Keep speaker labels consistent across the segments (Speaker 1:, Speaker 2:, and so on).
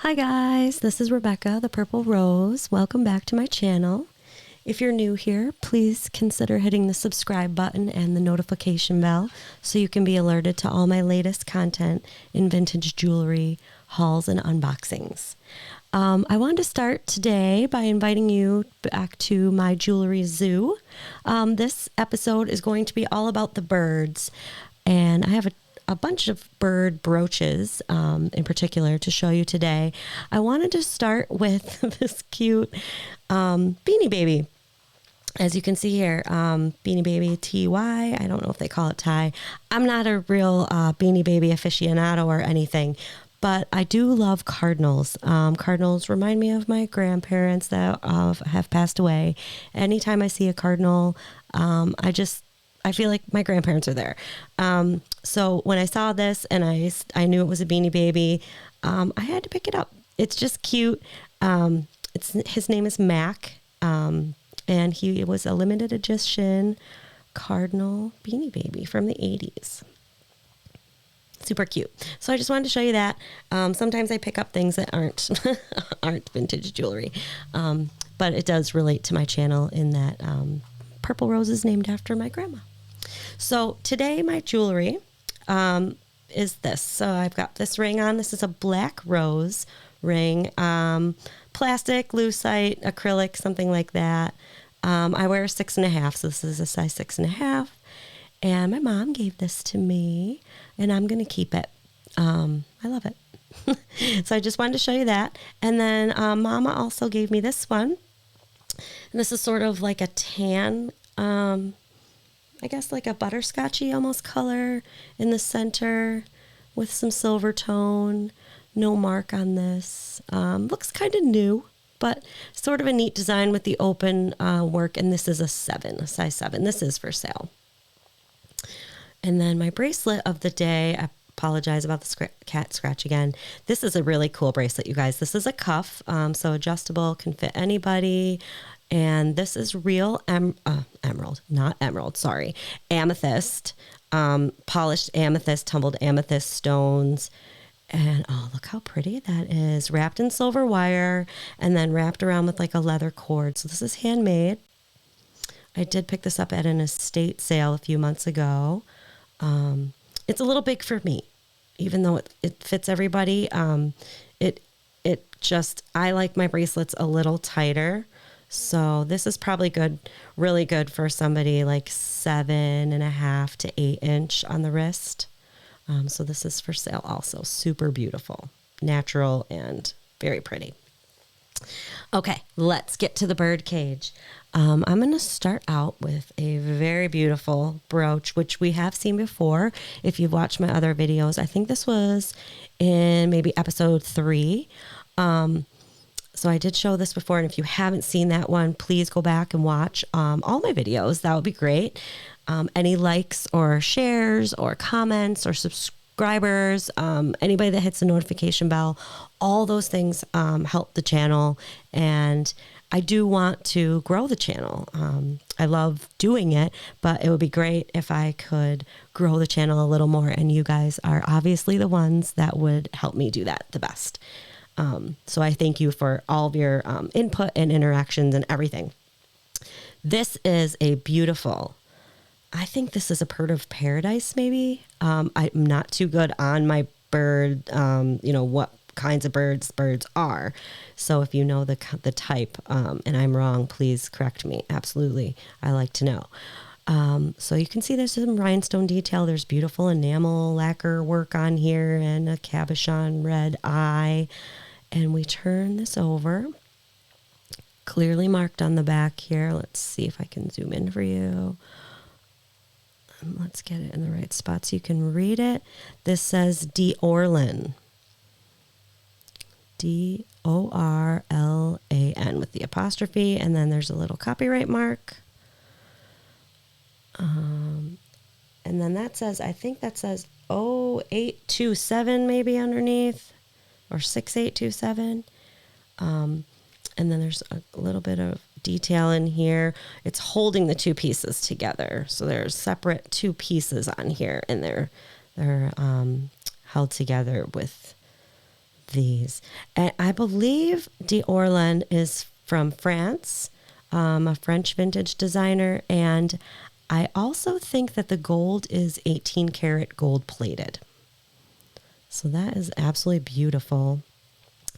Speaker 1: Hi guys, this is Rebecca, the Purple Rose. Welcome back to my channel. If you're new here, please consider hitting the subscribe button and the notification bell so you can be alerted to all my latest content in vintage jewelry, hauls, and unboxings. I wanted to start today by inviting you back to my jewelry zoo. This episode is going to be all about the birds, and I have a bunch of bird brooches in particular to show you today. I wanted to start with this cute Beanie Baby. As you can see here, Beanie Baby TY. I don't know if they call it tie. I'm not a real Beanie Baby aficionado or anything, but I do love cardinals. Cardinals remind me of my grandparents that have passed away. Anytime I see a cardinal, I feel like my grandparents are there. So when I saw this and I knew it was a Beanie Baby, I had to pick it up. It's just cute. His name is Mac, and he was a limited edition cardinal Beanie Baby from the 80s. Super cute. So I just wanted to show you that. Sometimes I pick up things that aren't vintage jewelry, but it does relate to my channel in that Purple Rose is named after my grandma. So today my jewelry is this. So I've got this ring on. This is a black rose ring, plastic, lucite, acrylic, something like that. I wear a 6.5, so this is a size 6.5. And my mom gave this to me, and I'm going to keep it. I love it. So I just wanted to show you that. And then Mama also gave me this one. And this is sort of like a tan, I guess like a butterscotchy almost color in the center with some silver tone. No mark on this. Looks kind of new, but sort of a neat design with the open work. And this is a size 7. This is for sale. And then my bracelet of the day, I apologize about the cat scratch again. This is a really cool bracelet, you guys. This is a cuff, so adjustable, can fit anybody. And this is real amethyst, polished amethyst, tumbled amethyst stones. And oh, look how pretty that is. Wrapped in silver wire and then wrapped around with like a leather cord. So this is handmade. I did pick this up at an estate sale a few months ago. It's a little big for me, even though it fits everybody. I like my bracelets a little tighter. So this is probably really good for somebody like 7.5 to 8 inch on the wrist. So this is for sale also. Super beautiful, natural, and very pretty. Okay, let's get to the Birdcage. I'm going to start out with a very beautiful brooch, which we have seen before. If you've watched my other videos, I think this was in maybe episode 3. So I did show this before, and if you haven't seen that one, please go back and watch all my videos. That would be great. Any likes or shares or comments or subscribers, anybody that hits the notification bell, all those things help the channel. And I do want to grow the channel. I love doing it, but it would be great if I could grow the channel a little more. And you guys are obviously the ones that would help me do that the best. So I thank you for all of your input and interactions and everything. This is a beautiful, I think this is a bird of paradise, maybe. I'm not too good on my bird, what kinds of birds are. So if you know the type, and I'm wrong, please correct me. Absolutely. I like to know. So you can see there's some rhinestone detail. There's beautiful enamel lacquer work on here and a cabochon red eye. And we turn this over, clearly marked on the back here. Let's see if I can zoom in for you. Let's get it in the right spot so you can read it. This says D'Orlan. Dorlan with the apostrophe. And then there's a little copyright mark. And then that says, I think that says 0827 maybe underneath. Or 6827. And then there's a little bit of detail in here. It's holding the two pieces together. So there's separate two pieces on here, and they're held together with these. And I believe D'Orlan is from France, a French vintage designer. And I also think that the gold is 18 karat gold plated. So that is absolutely beautiful.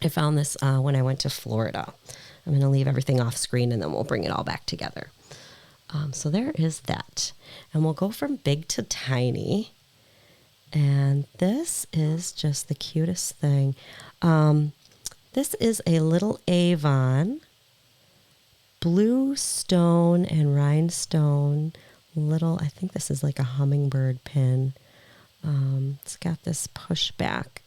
Speaker 1: I found this when I went to Florida. I'm going to leave everything off screen and then we'll bring it all back together. So there is that. And we'll go from big to tiny. And this is just the cutest thing. This is a little Avon blue stone and rhinestone little, I think this is like a hummingbird pin. It's got this pushback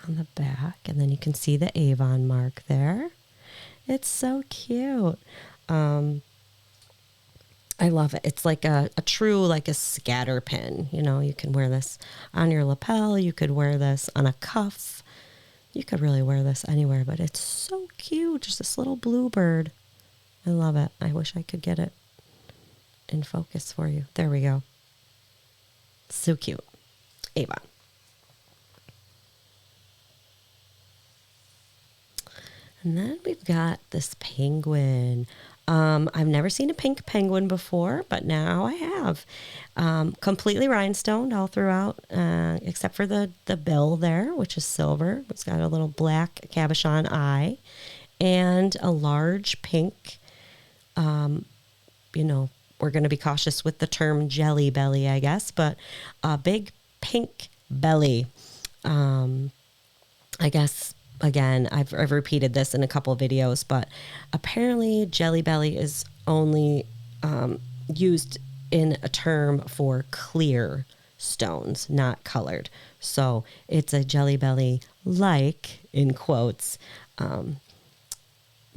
Speaker 1: on the back, and then you can see the Avon mark there. It's so cute. I love it. It's like a true, like a scatter pin. You know, you can wear this on your lapel. You could wear this on a cuff. You could really wear this anywhere, but it's so cute. Just this little blue bird. I love it. I wish I could get it in focus for you. There we go. So cute. Avon. And then we've got this penguin. I've never seen a pink penguin before, but now I have. Completely rhinestoned all throughout, except for the bill there, which is silver. It's got a little black cabochon eye and a large pink, we're going to be cautious with the term jelly belly, I guess, but a big pink belly. I guess, again, I've repeated this in a couple of videos, but apparently jelly belly is only used in a term for clear stones, not colored. So it's a jelly belly like, in quotes,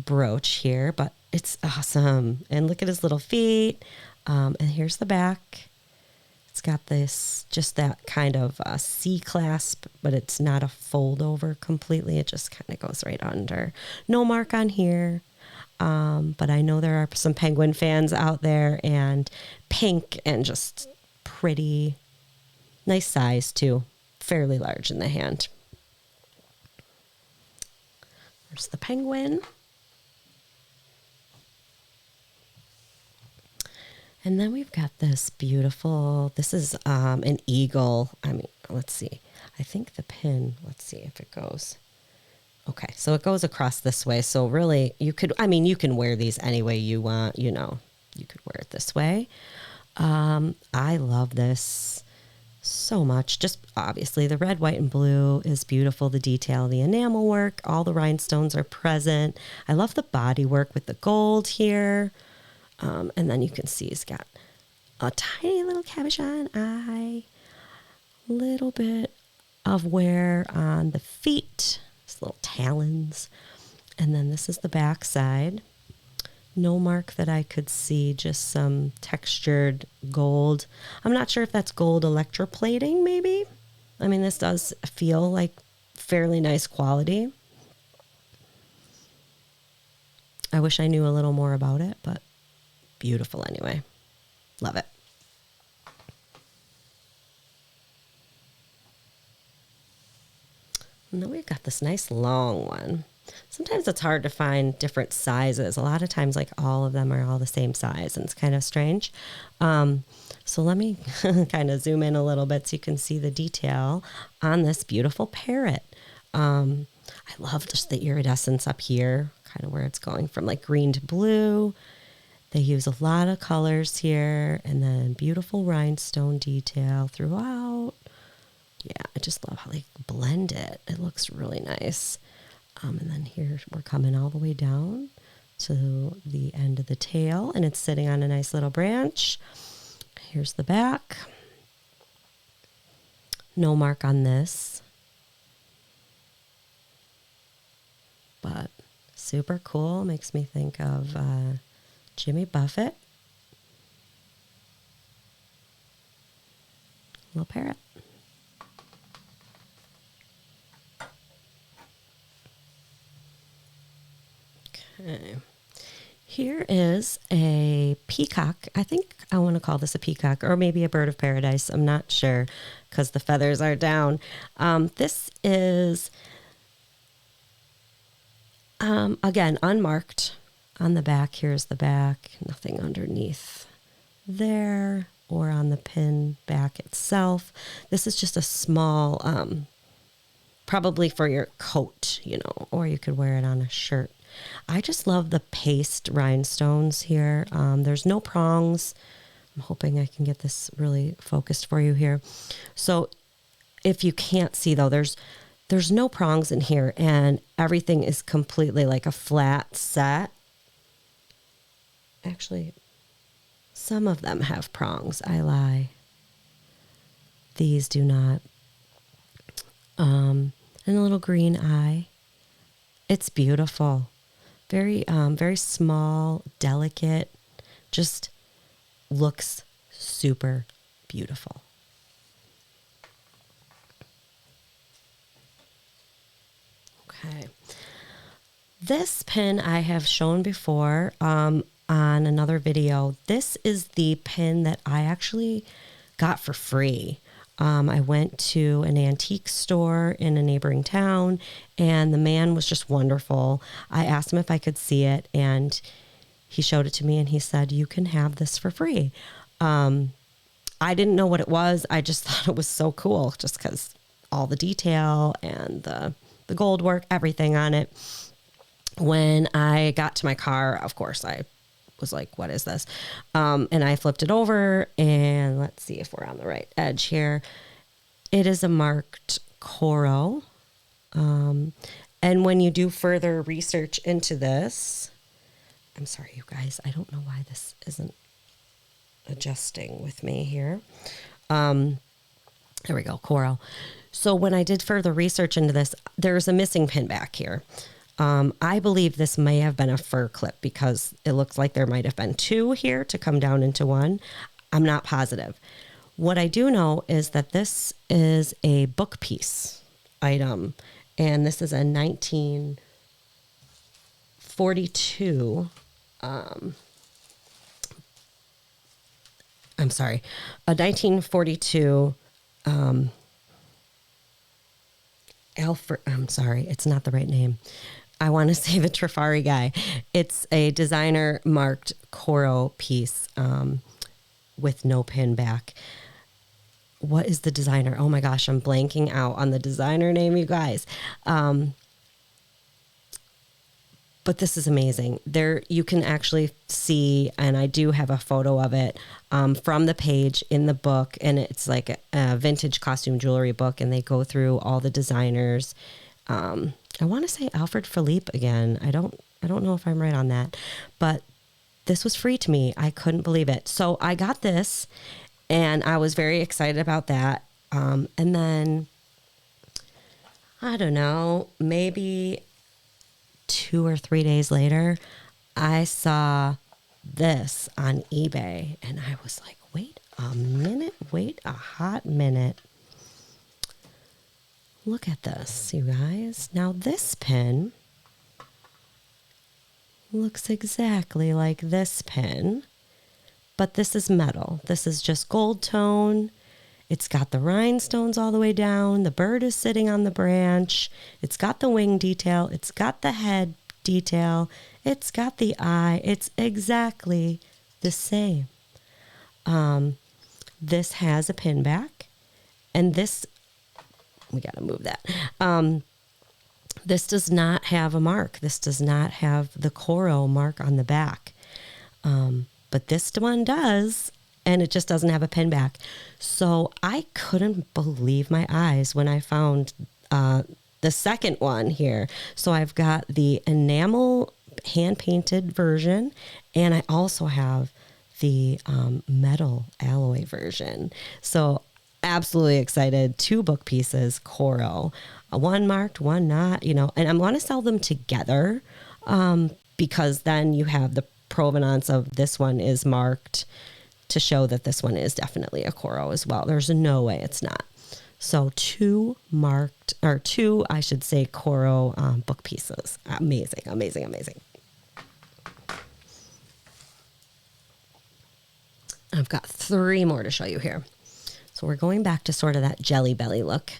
Speaker 1: brooch here, but it's awesome. And look at his little feet. And here's the back. It's got this, just that kind of C-clasp, but it's not a fold over completely. It just kind of goes right under. No mark on here. But I know there are some penguin fans out there, and pink and just pretty, nice size too. Fairly large in the hand. There's the penguin. And then we've got this beautiful, this is an eagle. I mean, let's see. I think the pin, let's see if it goes. Okay, so it goes across this way. So really, you can wear these any way you want. You could wear it this way. I love this so much. Just obviously the red, white, and blue is beautiful. The detail, the enamel work, all the rhinestones are present. I love the body work with the gold here. And then you can see he's got a tiny little cabochon eye, little bit of wear on the feet, his little talons. And then this is the back side. No mark that I could see, just some textured gold. I'm not sure if that's gold electroplating, maybe. I mean, this does feel like fairly nice quality. I wish I knew a little more about it, but beautiful anyway. Love it. And then we've got this nice long one. Sometimes it's hard to find different sizes. A lot of times, like, all of them are all the same size, and it's kind of strange. So let me kind of zoom in a little bit so you can see the detail on this beautiful parrot. I love just the iridescence up here, kind of where it's going from like green to blue. They use a lot of colors here, and then beautiful rhinestone detail throughout. Yeah, I just love how they blend it. It looks really nice. And then here we're coming all the way down to the end of the tail, and it's sitting on a nice little branch. Here's the back. No mark on this, but super cool. Makes me think of Jimmy Buffett. Little parrot. Okay. Here is a peacock. I think I want to call this a peacock, or maybe a bird of paradise. I'm not sure because the feathers are down. This is Again, unmarked on the back. Here's the back. Nothing underneath there or on the pin back itself. This is just a small, probably for your coat, you know, or you could wear it on a shirt. I just love the paste rhinestones here. There's no prongs. I'm hoping I can get this really focused for you here. So if you can't see though, there's no prongs in here, and everything is completely like a flat set. Actually, some of them have prongs. I lie. These do not. And a little green eye. It's beautiful. Very, very small, delicate. Just looks super beautiful. Okay. This pin I have shown before on another video. This is the pin that I actually got for free. I went to an antique store in a neighboring town, and the man was just wonderful. I asked him if I could see it, and he showed it to me, and he said, "You can have this for free." I didn't know what it was. I just thought it was so cool, just because all the detail and the gold work, everything on it. When I got to my car, of course, I was like, what is this? And I flipped it over, and let's see if we're on the right edge here. It is a marked Coro. And when you do further research into this, I'm sorry, you guys, I don't know why this isn't adjusting with me here. There we go, Coro. So when I did further research into this, there's a missing pin back here. I believe this may have been a fur clip because it looks like there might have been two here to come down into one. I'm not positive. What I do know is that this is a book piece item, and this is a 1942. A 1942. Alfred, I'm sorry, it's not the right name. I want to say the Trifari guy. It's a designer marked Coro piece with no pin back. What is the designer? Oh my gosh, I'm blanking out on the designer name, you guys. But this is amazing. There, you can actually see, and I do have a photo of it from the page in the book, and it's like a vintage costume jewelry book, and they go through all the designers. I want to say Alfred Philippe again. I don't know if I'm right on that, but this was free to me. I couldn't believe it. So I got this, and I was very excited about that. And then, I don't know, maybe 2 or 3 days later, I saw this on eBay, and I was like, wait a hot minute. Look at this, you guys. Now this pin looks exactly like this pin, but this is metal. This is just gold tone. It's got the rhinestones all the way down. The bird is sitting on the branch. It's got the wing detail. It's got the head detail. It's got the eye. It's exactly the same. This has a pin back, and this, we got to move that. This does not have a mark. This does not have the Coro mark on the back. But this one does, and it just doesn't have a pin back. So I couldn't believe my eyes when I found the second one here. So I've got the enamel hand-painted version, and I also have the metal alloy version. So absolutely excited. 2 book pieces, Coro. One marked, one not, you know, and I want to sell them together because then you have the provenance of this one is marked to show that this one is definitely a Coro as well. There's no way it's not. So 2 marked, or 2, I should say, Coro book pieces. Amazing, amazing, amazing. I've got 3 more to show you here. So we're going back to sort of that Jelly Belly look.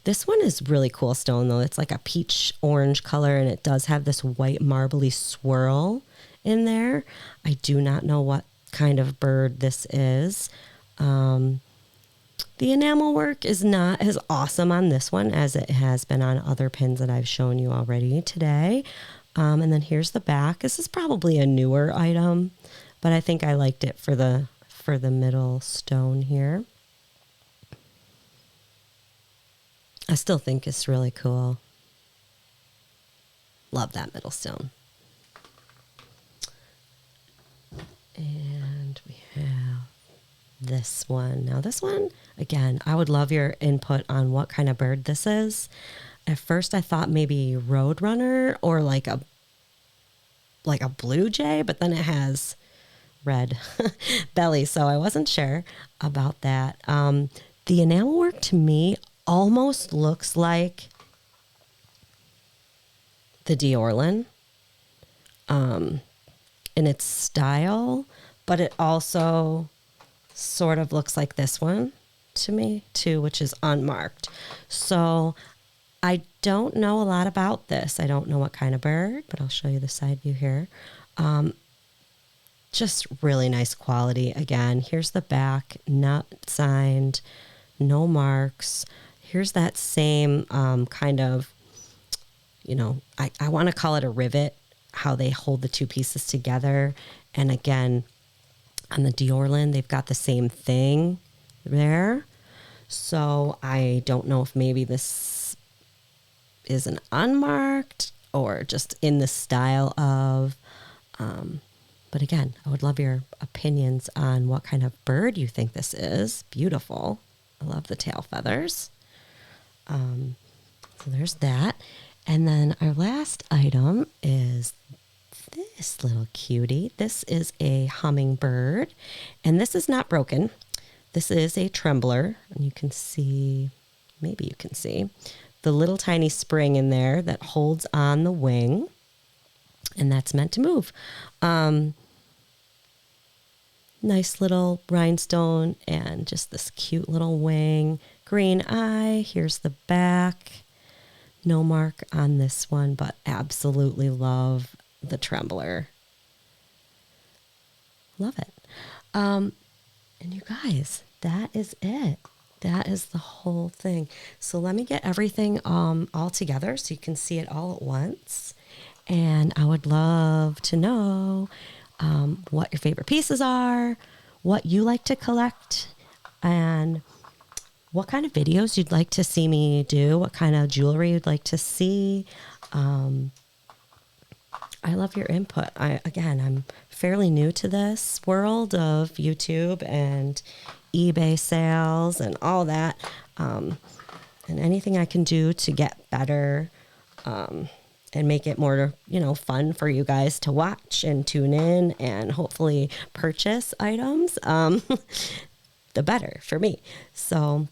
Speaker 1: This one is really cool stone though. It's like a peach orange color, and it does have this white marbly swirl in there. I do not know what kind of bird this is. The enamel work is not as awesome on this one as it has been on other pins that I've shown you already today. And then here's the back. This is probably a newer item, but I think I liked it for the middle stone here. I still think it's really cool. Love that middle stone. And we have this one. Now this one, again, I would love your input on what kind of bird this is. At first I thought maybe roadrunner or like a blue jay, but then it has red belly, so I wasn't sure about that. The enamel work to me almost looks like the Diorlin in its style, but it also sort of looks like this one to me too, which is unmarked. So I don't know a lot about this. I don't know what kind of bird, but I'll show you the side view here. Just really nice quality. Again, here's the back, not signed, no marks. Here's that same kind of, I want to call it a rivet, how they hold the two pieces together. And again, on the Diorlin, they've got the same thing there. So I don't know if maybe this is an unmarked or just in the style of, but again, I would love your opinions on what kind of bird you think this is. Beautiful. I love the tail feathers. So there's that. And then our last item is this little cutie. This is a hummingbird, and this is not broken. This is a trembler, and you can see, maybe you can see, the little tiny spring in there that holds on the wing, and that's meant to move. Nice little rhinestone and just this cute little wing. Green eye. Here's the back. No mark on this one, but absolutely love the trembler. Love it. And you guys, that is it. That is the whole thing. So let me get everything all together so you can see it all at once. And I would love to know what your favorite pieces are, what you like to collect, and what kind of videos you'd like to see me do, what kind of jewelry you'd like to see. I love your input. I'm fairly new to this world of YouTube and eBay sales and all that. And anything I can do to get better and make it more, fun for you guys to watch and tune in and hopefully purchase items, the better for me. So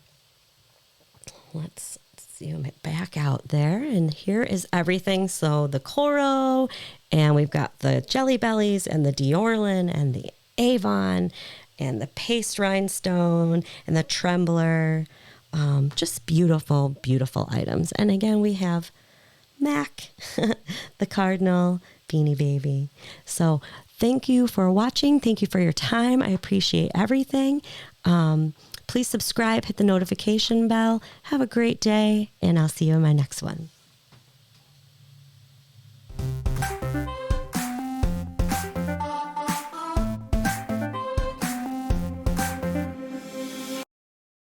Speaker 1: let's zoom it back out there. And here is everything. So the Coro, and we've got the Jelly Bellies and the Diorlin and the Avon and the paste rhinestone and the trembler. Just beautiful, beautiful items. And again, we have Mac, the Cardinal, Beanie Baby. So thank you for watching. Thank you for your time. I appreciate everything. Please subscribe, hit the notification bell. Have a great day, and I'll see you in my next one.